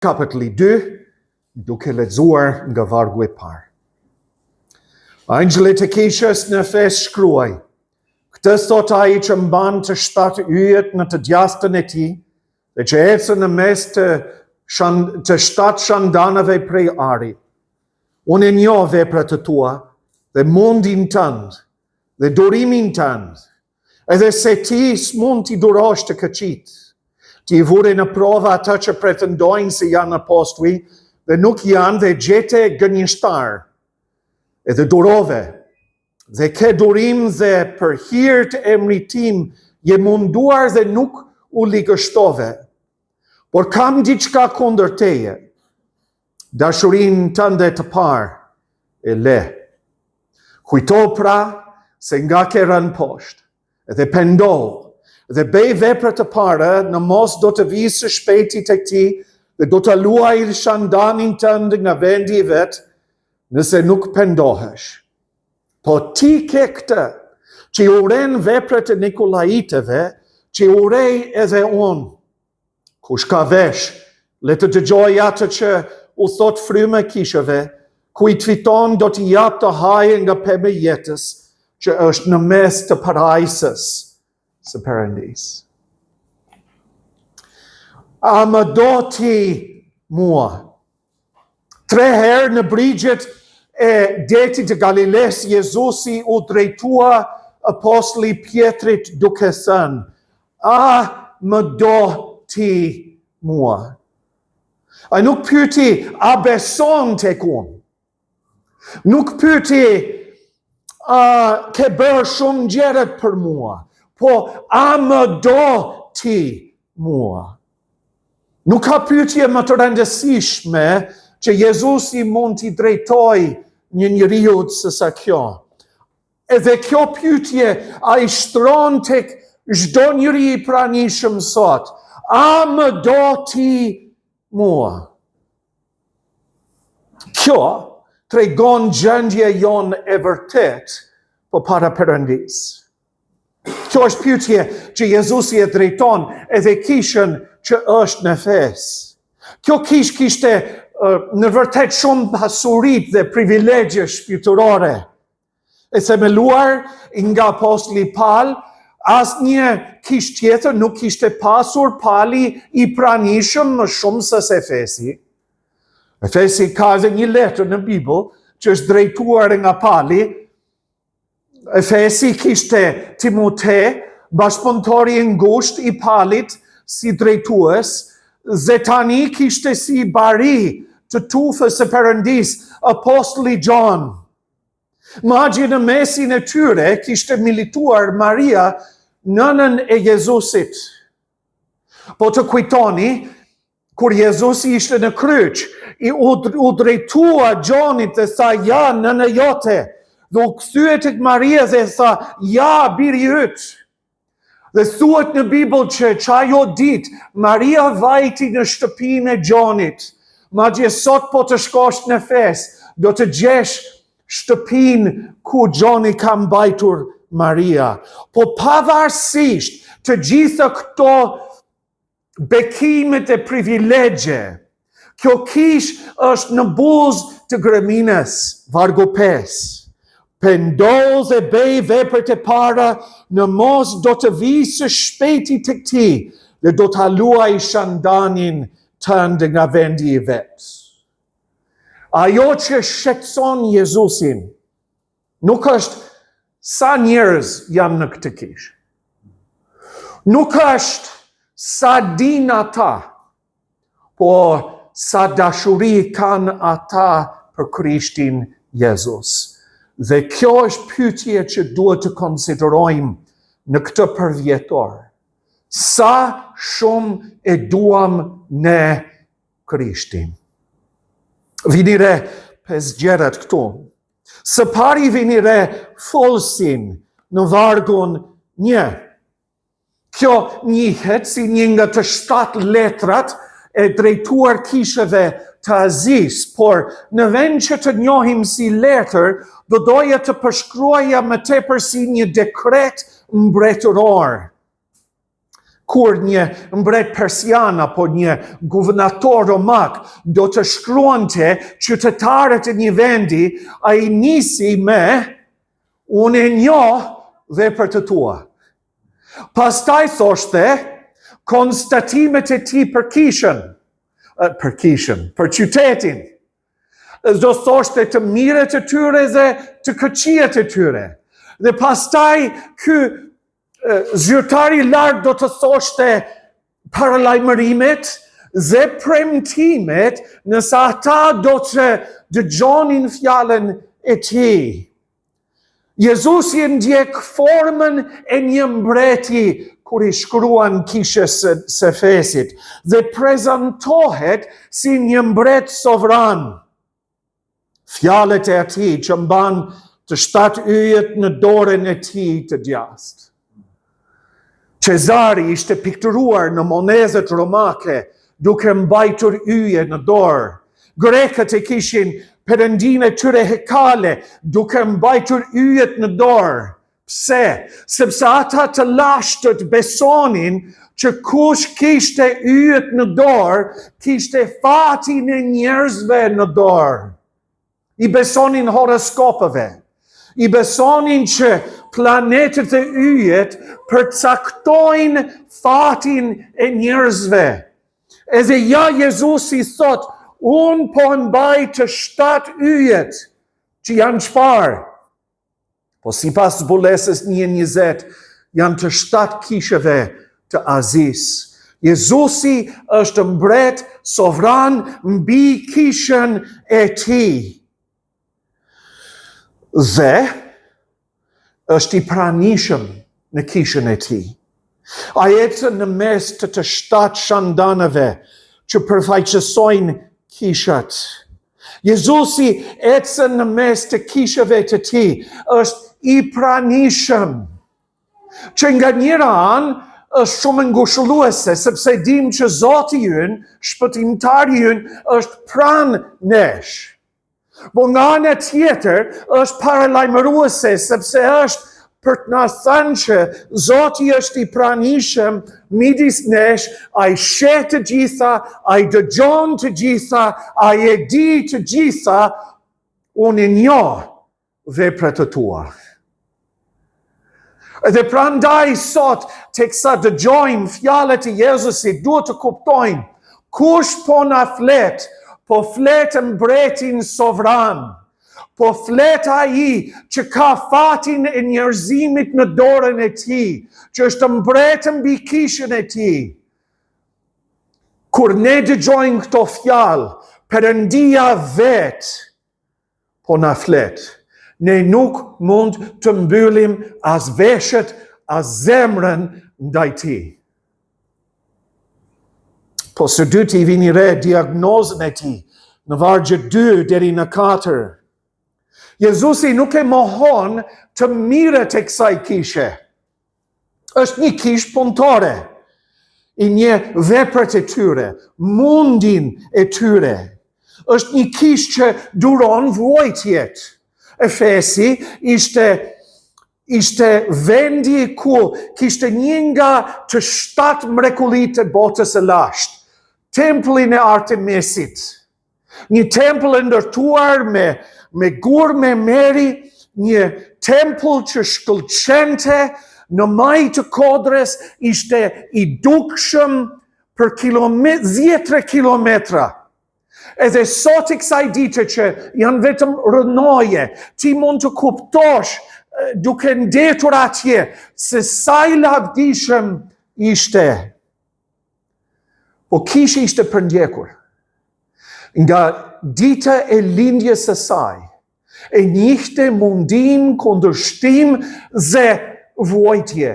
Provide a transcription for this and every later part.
Kapitulli 2, duke lexuar nga vargu I parë. Angjëli të kishës në Efes shkruaj: Këtë thot ai që mban të 7 yjet në të djastën e tij, dhe që ecën në mes të 7 shandanave prej ari. Unë e njoh veprat e tua dhe mundin tënd dhe durimin tënd, edhe se ti s'mund t'i durosh të këqit. Ti vure në prova ata që pretendojnë se janë apostujë dhe nuk janë dhe gjete gënjeshtar. Edhe durove dhe ke durim dhe për hir të emrit tim je munduar dhe nuk u ligështove. Por kam diçka kundër teje. Dashurinë tënde të parë e le. Kujto pra se nga ke rënë poshtë dhe pendohu dhe bëj vepra të para, në mos do të vi së shpejti tek ti dhe do të luaj shandanin tënd nga vendi I vet, nëse nuk pendohesh. Po ti ke këtë, që I uren veprat e Nikolajitëve, që I urej edhe unë. Kush ka vesh, le të dëgjoj atë që u thot fryma kishëve, kujt fiton do t'i jap të hajë nga pemë e jetës, që është në mes të parajsës së Perëndis. A më do ti mua? 3 herë në brigjet e detit të Galiles, Jezusi u drejtua apostli Pjetrit duke thënë: A më do ti mua? A nuk pyeti, a beson tek unë? Nuk pyeti, ke bërë shumë gjërat për mua, po a më do ti mua? Nuk ka pyetje më të rëndësishme që Jezusi mund t'i drejtoj një njeriu sesa kjo. Edhe kjo pyetje ai shtron tek çdo njeri I pranishëm sot. A më do ti mua? Kjo tregon gjendje jon e vërtet po para Perëndis. Kjo është pyetje që Jezusi e drejton edhe kishën që është në Efes. Kjo kishte në vërtet shumë pasurit dhe privilegje shpirtërore. E themeluar nga apostli Paul, asnjë kishë tjetër nuk kishte pasur pali I pranishëm më shumë se Efesi. Efesi ka dhe një letër në Bibël që është drejtuar nga Pali. Efesi kishte Timote, bashkëpunëtori I ngushtë I Palit si drejtues, dhe tani kishte si bari të tufës së Perëndis apostli John. Magji në mesin e tyre kishte milituar Maria, nënën e Jezusit. Po të kujtoni, kur Jezusi ishte në kryq, u drejtua Johnit dhe tha: ja, nënë jote. Dhe u kthye tek Maria dhe tha: ja, biri yt. Dhe thuhet në Bibël që çajo ditë Maria vajti në shtëpinë e Johnit. Madje sot po të shkosh në Efes, do të gjesh shtëpinë ku Johnny ka mbajtur Maria. Po pavarësisht të gjitha këto bekimet e privilegje, kjo kish është në buzë të grëmines, vargu 5. Pendohu dhe bëj veprat e para, në mos do të vi së shpejti tek ti dhe do ta luaj shandanin tënd nga vendi I vet. Ajo që shqetëson Jezusin nuk është sa njerëz janë në këtë kishë. Nuk është sa din ata, po sa dashuri kanë ata për Krishtin Jezus. Dhe kjo është pyetje që duhet të konsiderojmë në këtë përvjetor. Sa shumë e duam ne Krishtin? Vini re 5 gjërat këtu. Së pari vini re folsin në vargun 1. Kjo njihet si një nga të 7 letrat e drejtuar kishëve të Azis, por në vend që të njohim si letër, do doja të përshkruaja më tepër si një dekret mbretëror. kur një mbret persian apo një guvernator romak do të shkruante qytetarët e një vendi, ai nisi me unë e njoh veprat e tua. Pastaj thoshte konstatimet e tij për qytetin. Do thoshte të mirët e tyre dhe të këqijat e tyre. Dhe pastaj ky zyrtari lartë do të thoshte paralajmërimet dhe premtimet nëse ata do të dëgjonin fjalën e tij. Jezusi ndjek formën e një mbreti kur i shkruan kishës së Efesit dhe prezantohet si një mbret sovran. Fjalët e atij që mban të 7 yjet në dorën e tij të djathtë. Cezari ishte pikturuar në monezët romake duke mbajtur yje në dorë. Grekët e kishin perëndinë e tyre hekale duke mbajtur yjet në dorë. Pse? Sepse ata të lashtët besonin që kush kishte yjet në dorë, kishte fatin e njerëzve në dorë. I besonin horoskopeve. I besonin që planetet e yjet përcaktojnë fatin e njerëzve. Edhe ja Jezusi thot, unë po mbaj të 7 yjet, që janë çfarë? Po sipas zbulesës 1:20, janë të 7 kishëve të Azis. Jezusi është mbret sovran mbi kishën e tij. Dhe është i pranishëm në kishën e tij. Ai ecën në mes të 7 shandanëve që përfaqësojnë kishat. Jezusi ecën në mes të kishëve të tij, është i pranishëm. Që nga njëra anë është shumë ngushëlluese, sepse dim që Zoti ynë, shpëtimtari ynë, është pranë nesh. Po nga ana tjetër është paralajmëruese, sepse është për të na thënë që Zoti është i pranishëm midis nesh, ai sheh të gjitha, ai dëgjon të gjitha, ai e di të gjitha, unë e njoh veprat e tua. Dhe prandaj sot, teksa dëgjojmë fjalët e Jezusit, duhet të kuptojmë kush po na flet. Po flet mbretin sovran. Po flet ai që ka fatin e njerëzimit në dorën e tij, që është mbret mbi kishën e tij. Kur ne dëgjojmë këto fjalë, Perëndia vet po na flet. Ne nuk mund të mbyllim as veshët, as zemrën ndaj tij. Po së dyti i vini re diagnozën e tij në vargje 2 deri në 4. Jezusi nuk e mohon të mirët e kësaj kishe. Është një kishë punëtore. I një veprat e tyre, mundin e tyre. Është një kishë që duron vuajtjet. Efesi ishte vendi ku kishte një nga të 7 mrekullitë e botës së lashtë. Templin e Artemisit. Një tempël e ndërtuar me gur me meri, një tempël që shkëlqente në maj të kodrës, ishte i dukshëm për 10 kilometra. Edhe sot i kësaj dite që janë vetëm rënoje, ti mund të kuptosh duke ndetur atje se sa i lavdishëm ishte. Po kishi ishte përndjekur. Nga dita e lindjes së saj, e njihte mundim, kundërshtim dhe vuajtje.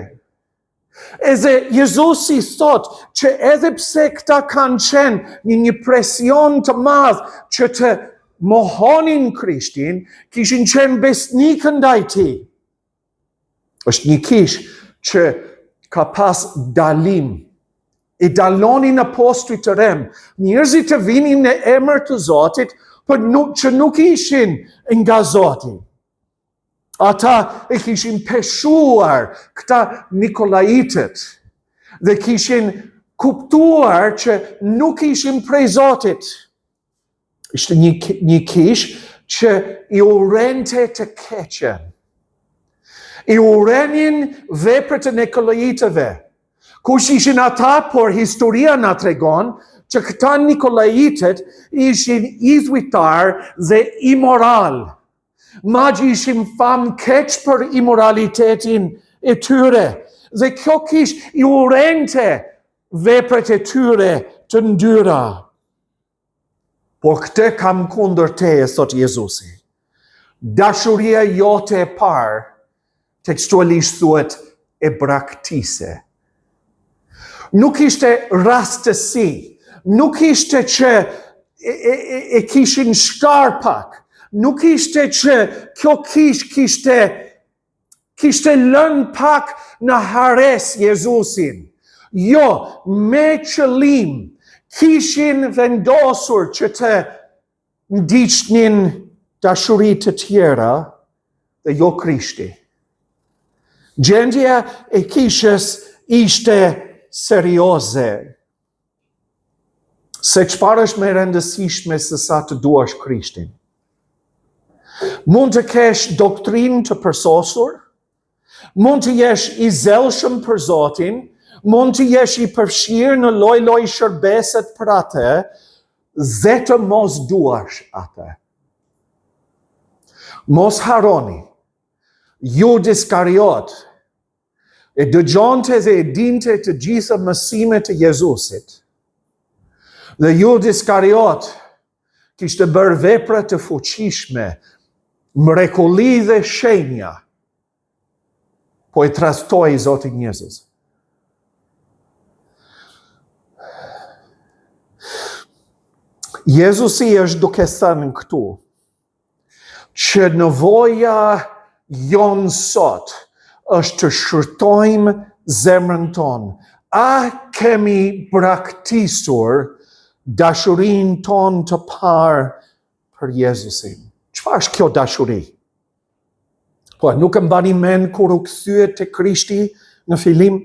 Edhe Jezusi thot që edhe pse këta kanë qenë një presion të madh që të mohonin Krishtin, kishin qenë besnikë ndaj tij. Është një kishë që ka pas dalim. I dalonin apostujt të rem, njerëzit të vinin në emër të Zotit, por që nuk ishin nga Zoti. Ata e kishin peshuar këta Nikolaitet. dhe kishin kuptuar që nuk ishin prej Zotit. Ishte një kish që I urente të keqen. I urenin veprat e Nikolajitëve. Kush ishin ata, por historia na tregon që këta Nikolajitët ishin izujtar dhe imoral. Madje ishin fam keq për imoralitetin e tyre. Dhe kjo kish I urente veprat e tyre të ndyra. Por këtë kam kundër teje, thot Jezusi. Dashuria jote e parë, tekstualisht thuhet e braktise. Nuk ishte rastësi, nuk ishte që e kishin shkar pak, nuk ishte që kjo kishte lënë pak në hares Jezusin. Jo, me qëllim, kishin vendosur që të ndiqnin dashuri të tjera dhe jo Krishti. Gjendja e kishës ishte serioze. Se çfarë është më rëndësishme se sa të duash Krishtin? Mund të kesh doktrinë të përsosur, mund të jesh I zelshëm për Zotin, mund të jesh I përfshirë në lloj-lloj shërbeset për atë, dhe të mos duash atë. Mos haroni, Judas Iskariot e dëgjonte dhe e dinte të gjitha mësimet e Jezusit. Dhe Judas Iskariot kishte bërë vepra të fuqishme, mrekulli dhe shenja, po I trastoi Zotin Jezus. Jezusi është duke thënë këtu, që nevoja jonë sot është të shërtojmë zemrën tonë. A kemi braktisur dashurin tonë të parë për Jezusin? Çfarë është kjo dashuri? Po, nuk e mbani mend kur u kthyet te Krishti në fillim?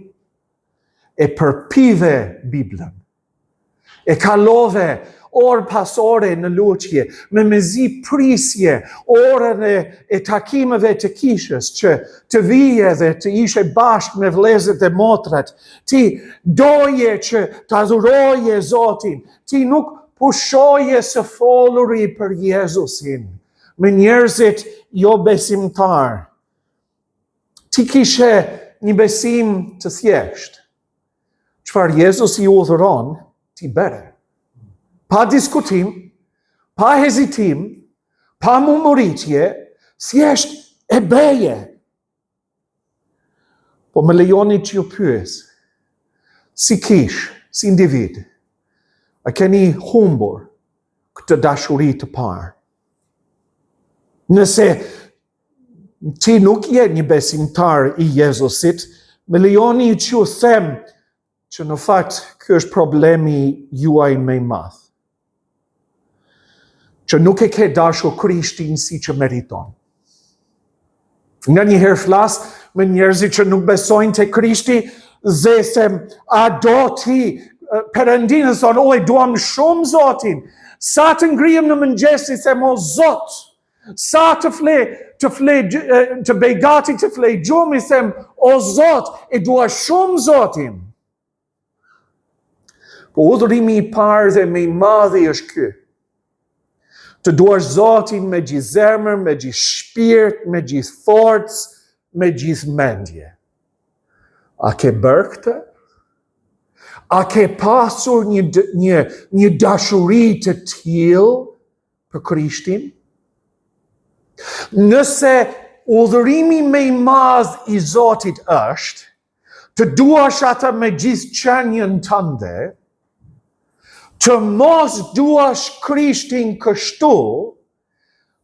E përpive Biblën. E kalove orë pas ore në lutje, me mezi prisje, orën e takimeve të kishës, që të vije dhe të ishe bashkë me vëllezërit e motrat, ti doje që të adhuroje Zotin, ti nuk pushoje së foluri për Jezusin, me njerëzit jo besimtar. Ti kishe një besim të thjesht. Çfarë Jezusi udhëron, ti bëre. Pa diskutim, pa hezitim, pa murmuritje, thjesht e beje. Po më lejoni që ju pyes, si kish, si individ, a keni humbur këtë dashuri të parë? Nëse ti nuk je një besimtar I Jezusit, më lejoni që ju them që në fakt ky është problemi juaj më I madh. Që nuk e ke dashur Krishtin si që meriton. Nga njëherë flas me njerëzit që nuk besojnë te Krishti dhe them, a do ti Perëndinë thonë, oj, duam shumë Zotin. Sa të ngrihem në mëngjes I them, o Zot, sa të bëj gati të flej gjumë, I them, o Zot, e dua shumë Zotin. Po udhërimi I parë dhe më I madhi është ky. Të duash Zotin me gjithë zemër, me gjithë shpirt, me gjithë forcë, me gjithë mendje. A ke bërë këtë? A ke pasur një dashuri të tillë për Krishtin? Nëse udhërimi më I madh I Zotit është të duash ata me gjithë qenien tënde, të mos duash Krishtin kështu,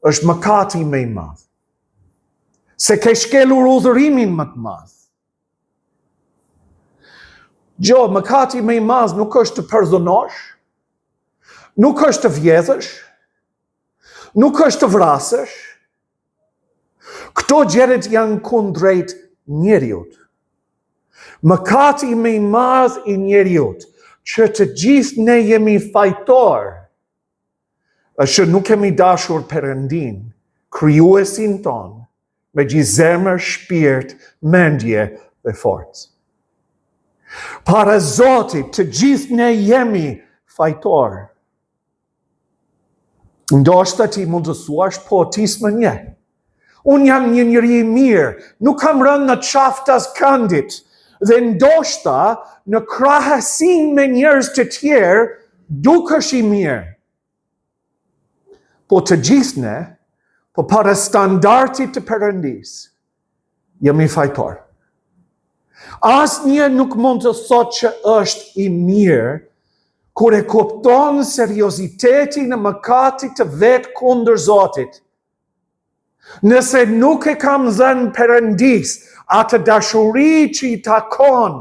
është mëkati më I madh. Se ke shkelur udhërimin më të madh. Jo, mëkati më I madh nuk është të përdhunosh, nuk është të vjedhësh, nuk është të vrasësh. Këto gjërat janë kundrejt njeriut. Mëkati më i madh I njeriut, që të gjithë ne jemi fajtor, është që nuk kemi dashur Perëndin, krijuesin ton, me gjithë zemër, shpirt, mendje dhe forcë. Para Zotit, të gjithë ne jemi fajtor. Ndoshta ti mund të thuash, po ti s'më nje. Unë jam një njeri I mirë, nuk kam rënë në qaftas këndit, dhe ndoshta në krahasim me njerëz të tjerë, dukesh I mirë. Po të gjithë ne, po para standardit të Perëndis, jemi fajtor. Asnjë nuk mund të thotë që është I mirë, kur e kupton seriozitetin e mëkatit të vet kundër Zotit. Nëse nuk e kam dhënë Perëndis atë dashuri që I takon,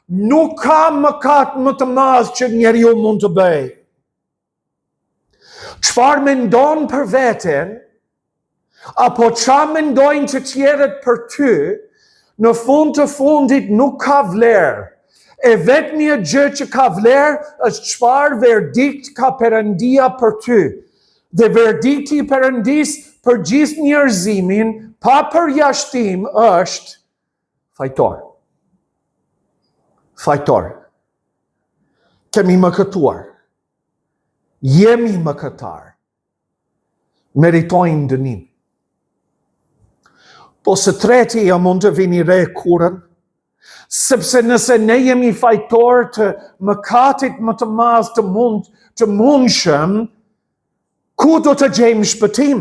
nuk ka mëkat më të madh që njeriu mund të bëjë. Çfarë mendon për veten, apo çfarë mendojnë të tjerët për ty, në fund të fundit nuk ka vlerë. E vetmja gjë që ka vlerë është çfarë verdikt ka Perëndia për ty. Dhe verdikti I Perëndis për gjithë njerëzimin, pa përjashtim, është fajtor. Fajtor. Kemi mëkatuar. Jemi mëkatar. Meritojmë dënim. Po së treti ja mund të vini re kurën, sepse nëse ne jemi fajtor të mëkatit më të madh të mundshëm, ku do të gjejmë shpëtim?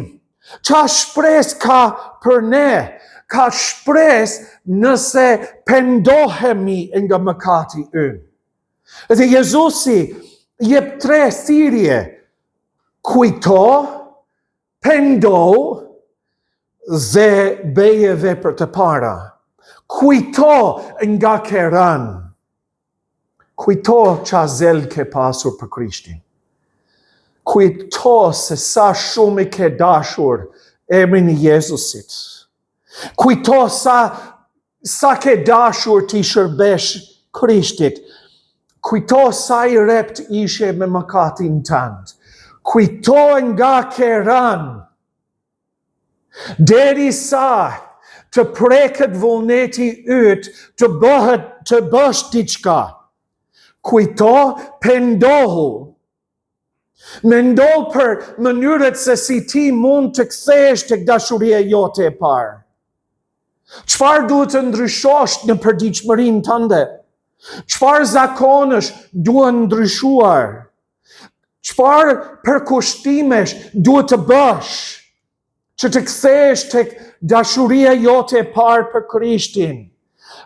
Qa shpresë ka për ne? Ka shpresë nëse pendohemi nga mëkati ynë. Dhe Jezusi jep 3 thirrje: kujto, pendo dhe bëje vepër të para. Kujto nga ke rënë. Kujto qa zel ke pasur për Krishtin. Kujto se sa shumë I ke dashur emrin I Jezusit. Kujto sa ke dashur ti shërbesh Krishtit. Kujto sa I rept ishe me mëkatin tënd. Kujto nga ke rënë. Deri sa të preket vullneti yt të bësh diçka. Kujto, pendohu. Mendo për mënyrët se si ti mund të kthesh tek dashuria jote e parë. Çfarë duhet të ndryshosh në përditshmërinë tënde? Çfarë zakonësh duhen ndryshuar? Çfarë përkushtimesh duhet të bësh që të kthesh tek dashuria jote e parë për Krishtin?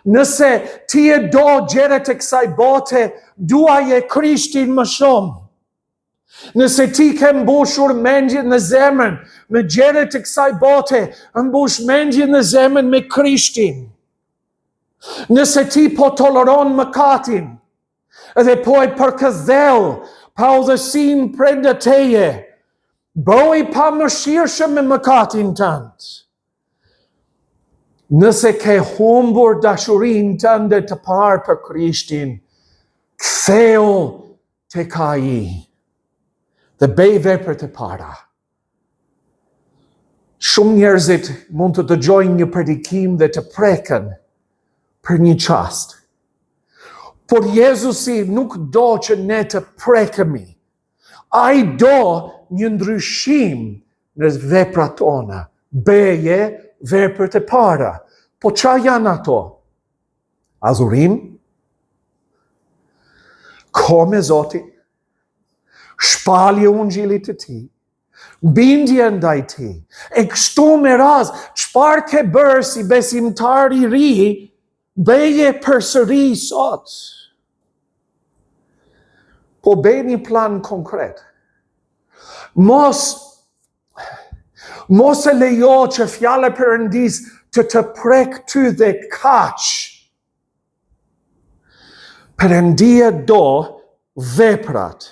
Nëse ti e do gjërat e kësaj bote, duaje Krishtin më shumë. Nëse ti ke mbushur mendjen në zemrën me gjërat e kësaj bote, mbush mendjen në zemrën me Krishtin. Nëse ti po toleron mëkatin, edhe po e përkëdhel pa udhësim brenda teje, bëj pa mëshirshëm me mëkatin tënd. Nëse ke humbur dashurinë tënde të parë për Krishtin, ktheu tek Ai dhe bëj vepër të para. Shumë njerëzit mund të dëgjojnë një predikim dhe të preken për një çast. Por Jezusi nuk do që ne të prekemi. Ai do një ndryshim në veprat tona. Bëje vepër të para. Po qa janë ato? Adhurim, kohë me Zotin, shpalje ungjillit të Tij, bindje ndaj Tij, e kështu me radhë, çfarë ke bërë si besimtar I ri, bëje përsëri sot. Po bëj një plan konkret. Mos e lejo që fjala e Perëndis të prek ty dhe kaq. Perëndia do veprat.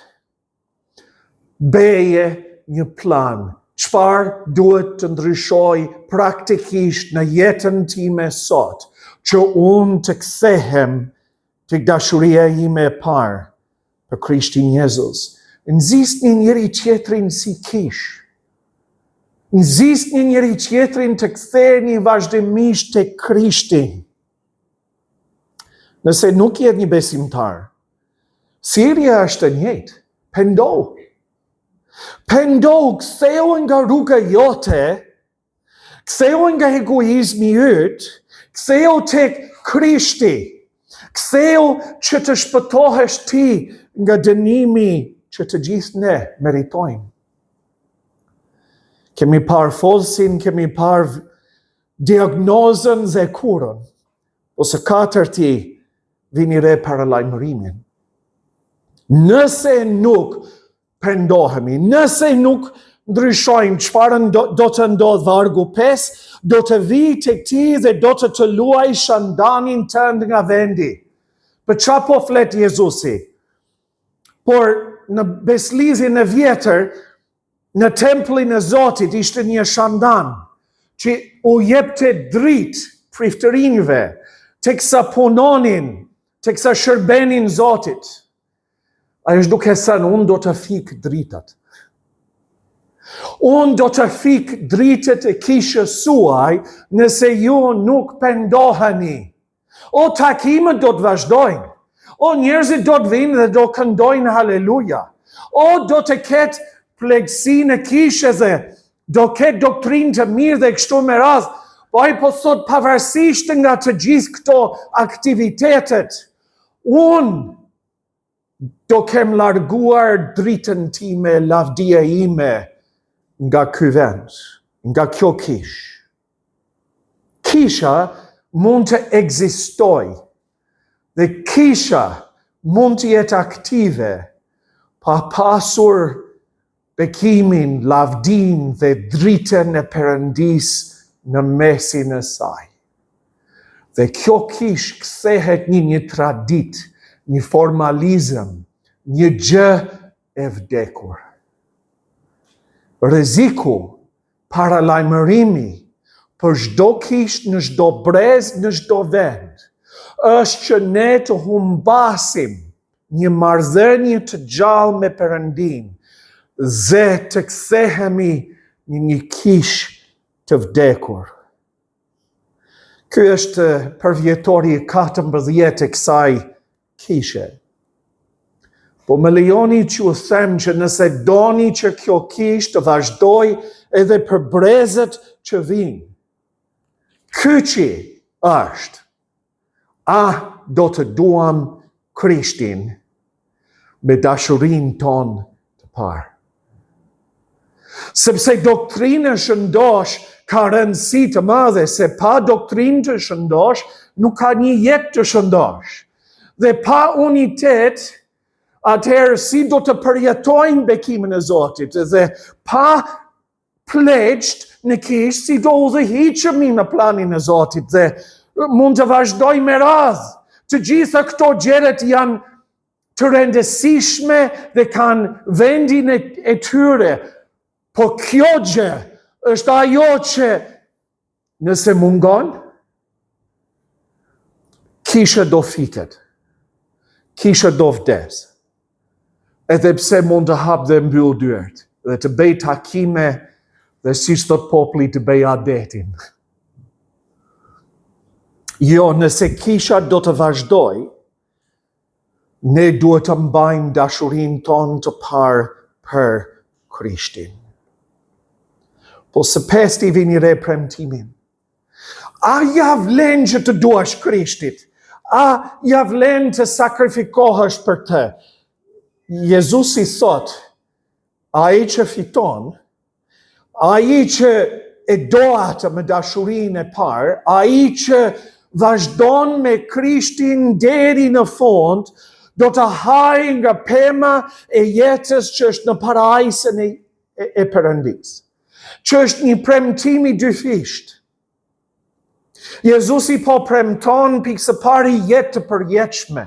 Bëje një plan. Çfarë duhet të ndryshoj praktikisht në jetën time sot? që unë të kthehem të dashuria ime e parë për Krishtin Jezus. Nxisni njëri tjetrin si Kish. Nxisni njëri tjetrin të ktheheni vazhdimisht te Krishti. Nëse nuk je një besimtar, sirja është e njëjtë. Pendohu. Pendohu, ktheu nga rruga jote, ktheu nga egoizmi yt, ktheu tek Krishti. Ktheu që të shpëtohesh ti nga dënimi që të gjithë ne meritojmë. Kemi parë folsin, kemi parë diagnozën dhe kurën. Ose katërti vini re para lajmërimin. Nëse nuk pendohemi, nëse nuk ndryshojmë çfarë do të ndodh vargu 5, do të vi tek ti dhe do të luaj shandanin tënd nga vendi. Për çfarë po flet Jezusi? Por në beslizjen e vjetër, në templin e Zotit ishte një shandan që u jepte dritë priftërinjve, teksa punonin, teksa shërbenin Zotit. Ai është duke thënë, unë do të fik dritat. Unë do të fik dritat e kishës suaj nëse ju nuk pendoheni. O takimet do të vazhdojnë. O njerëzit do të vinë dhe do këndojnë haleluja. O do të ketë plegësinë e kishës dhe do ketë doktrinë të mirë dhe kështu me radhë. Po ai po thot pavarësisht nga të gjithë këto aktivitetet, unë do kem larguar dritën time, lavdia ime nga ky vend, nga kjo kish. Kisha mund të ekzistoj dhe kisha mund të jetë aktive pa pasur bekimin, lavdin dhe dritën e Perëndis në mesin e saj. Dhe kjo kish kthehet një tradit, një formalizëm, një gjë e vdekur. Rreziku, paralajmërimi për çdo kish në çdo brez, në çdo vend, është që ne të humbasim një marrëdhënie të gjallë me Perëndin dhe të kthehemi në një kish të vdekur. Ky është përvjetori 14 e kësaj kishe. Po më lejoni që u them që nëse doni që kjo kish të vazhdoj edhe për brezët që vinë, kyçi është, a do të duam Krishtin me dashurinë tonë të parë. Sepse doktrina shëndosh ka rëndësi të madhe, se pa doktrinë të shëndosh nuk ka një jetë të shëndosh. Dhe pa unitet, atëherë si do të përjetojnë bekimin e Zotit, dhe pa pleqt në kish, si do udhëhiqemi në planin e Zotit, dhe mund të vazhdoj me radhë. Të gjitha këto gjërat janë të rëndësishme dhe kanë vendin e tyre, po kjo gjë është ajo që nëse mungon, kisha do fitet, kisha do vdes, edhe pse mund të hap dhe mbyll dyert, dhe të bëj takime dhe si thot populli të bëj adetin. Jo, nëse kisha do të vazhdoj, ne duhet të mbajmë dashurinë tonë të parë për Krishtin. Po së pesti vini re premtimin. A ja vlen që të duash Krishtit? A ja vlen të sakrifikohesh për të? Jezusi thot, ai që fiton, ai që e do atë me dashurinë e parë, ai që vazhdon me Krishtin deri në fund, do të hajë nga pema e jetës që është në parajsën e Perëndis. Që është një premtim i dyfisht. Jezusi po premton pikë së pari jetë të përjetshme.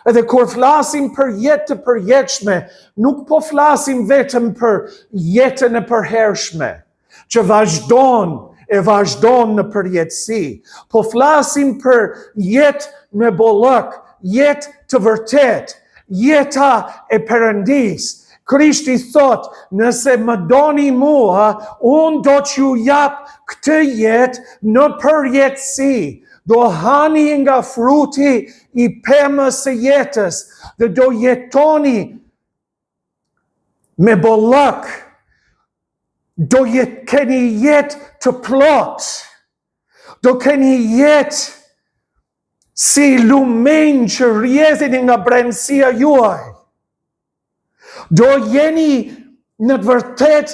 Edhe kur flasim për jetë të përjetshme, nuk po flasim vetëm për jetën e përhershme, që vazhdon e vazhdon në përjetësi. Po flasim për jetë me bollëk, jetë të vërtet, jeta e Perëndis. Krishti thot, nëse më doni mua, unë do t'ju jap këtë jetë në përjetësi. Do hani nga fruti i pemës së jetës dhe do jetoni me bollëk. Do keni jetë të plot. Do keni jetë si lumen që rrjedhin nga brendësia juaj. Do jeni në të vërtet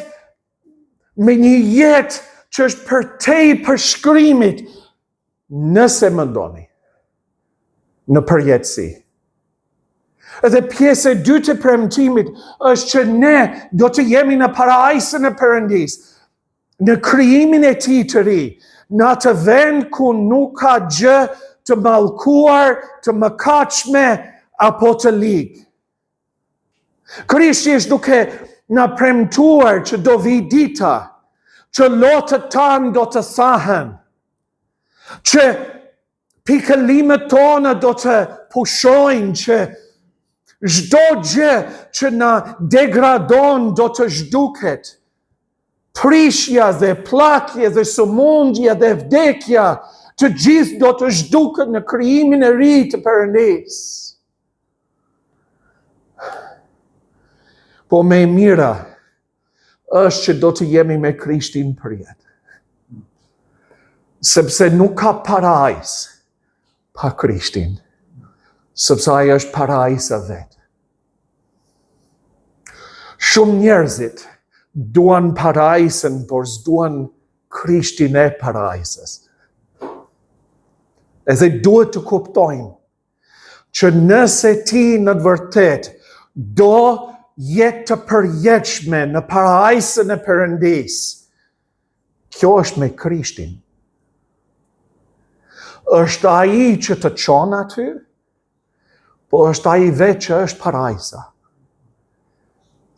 me një jetë që është për te i përshkrimit, nëse më doni, në përjetësi. Edhe pjesë e dytë e premtimit është që ne do të jemi në parajsën e Perëndis, në krijimin e tij të ri, në atë vend ku nuk ka gjë të mallkuar, të mëkatshme apo të ligë. Krishti është duke na premtuar që do vi dita, që lotët tanë do të thahen, që pikëllimet tona do të pushojnë, që çdo gjë që na degradon do të zhduket. Prishja dhe pllakje dhe sëmundja dhe vdekja, të gjithë do të zhduket në krijimin e ri të Perëndis. Po me mira është që do të jemi me Krishtin për jetë. Sepse nuk ka parajs pa Krishtin. Sepse ai është parajsa vetë. Shumë njerëzit duan parajsën, por s'duan Krishtin e parajsës. Edhe duhet të kuptojnë që nëse ti në të vërtet do jetë të përjetshme në parajsën e Perëndis, kjo është me Krishtin. Është ai që të çon aty, po është ai vetë që është parajsa.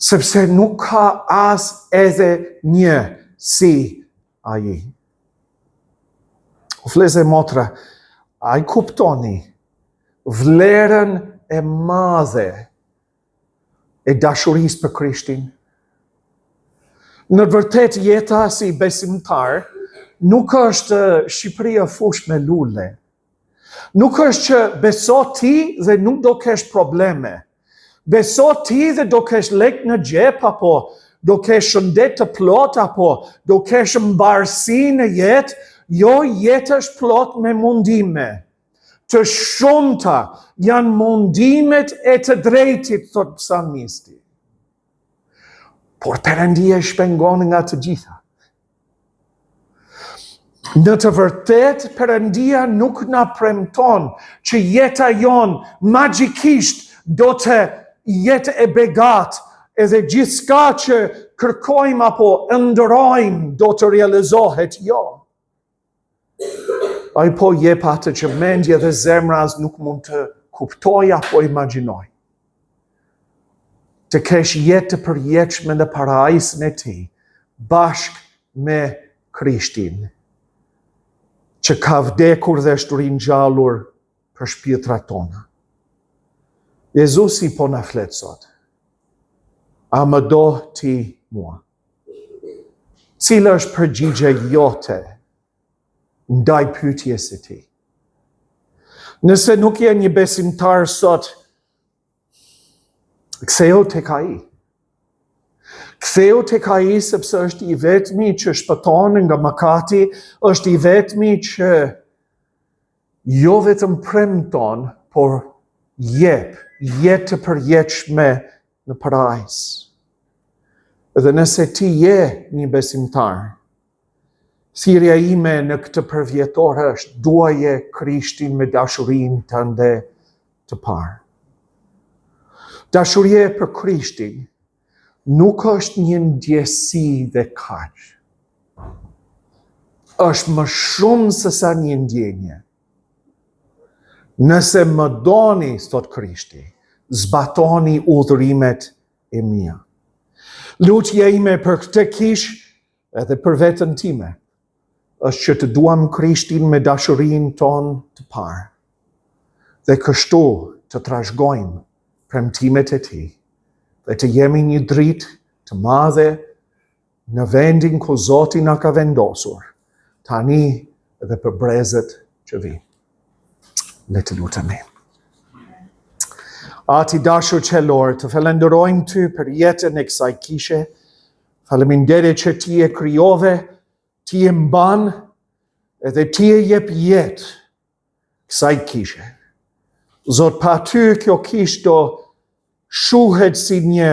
Sepse nuk ka as edhe një si ai. O vëllezër e motra, a i kuptoni vlerën e madhe e dashurisë për Krishtin? Në vërtet jeta si besimtar nuk është Shqipëria fush me lule. Nuk është që beso ti dhe nuk do kesh probleme. Beso ti dhe do kesh lek në gjep, apo do kesh shëndet të plot, apo do kesh mbarësi në jetë. Jo, jetë është plot me mundime. Të shumta janë mundimet e të drejtit, thot psalmisti. Por Perëndia shpengon nga të gjitha. Në të vërtet, Perëndia nuk na premton që jeta jon magjikisht do të jetë e begat, edhe gjithçka që kërkojmë apo ëndërrojmë do të realizohet. Jo. Ai po jep atë që mendja dhe zemra as nuk mund të kuptoj apo imagjinoj. Të kesh jetë të përjetshme në parajsën e tij, bashkë me Krishtin, që ka vdekur dhe është ringjallur për shpirtrat tona. Jezusi po na flet sot. A më do ti mua? Cila është përgjigja jote ndaj pyetjes së tij? Nëse nuk je një besimtar sot, ktheu tek ai. Ktheu tek ai sepse është i vetmi që shpëton nga mëkati, është i vetmi që jo vetëm premton, por jep jetë të përjetshme në parajs. Dhe nëse ti je një besimtar, thirrja ime në këtë përvjetor është duaje Krishtin me dashurinë tënde të parë. Dashuria për Krishtin nuk është një ndjesi dhe kaq. Është më shumë se sa një ndjenje. Nëse më doni, thot Krishti, zbatoni udhërimet e mia. Lutja ime për këtë kish edhe për veten time është që të duam Krishtin me dashurin ton të parë. Dhe kështu të trashëgojmë premtimet e tij. Dhe të jemi një dritë të madhe në vendin ku Zoti na ka vendosur, tani dhe për brezet që vijnë. Le të lutemi. Ati dashur qellor, të falenderojmë ty për jetën e kësaj kishe. Faleminderit që ti e krijove, ti e mban, edhe ti e jep jetë kësaj kishe. Zot, pa ty kjo kishë do shuhet si një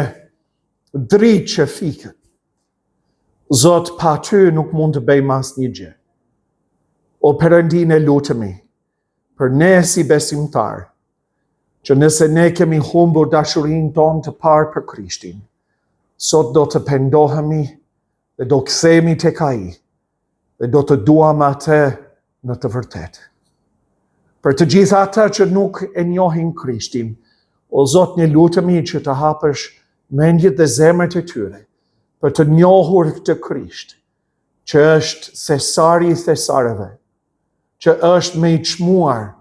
dritë që fikët. Zot, pa ty nuk mund të bëjmë asnjë gjë. O Perëndinë, lutemi për ne si besimtar, që nëse ne kemi humbur dashurinë tonë të parë për Krishtin, sot do të pendohemi dhe do kthehemi tek ai dhe do të duam atë në të vërtetë. Për të gjithë ata që nuk e njohin Krishtin, o Zot, ne lutemi që të hapësh mendjet dhe zemrat e tyre për të njohur këtë Krisht, që është thesari i thesarëve, që është me i çmuar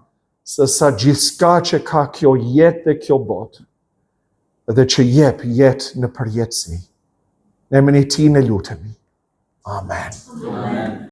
se sa gjithçka që ka kjo jetë dhe kjo botë, dhe që jep jetë në përjetësi. Në emrin e tij ne lutemi. Amen.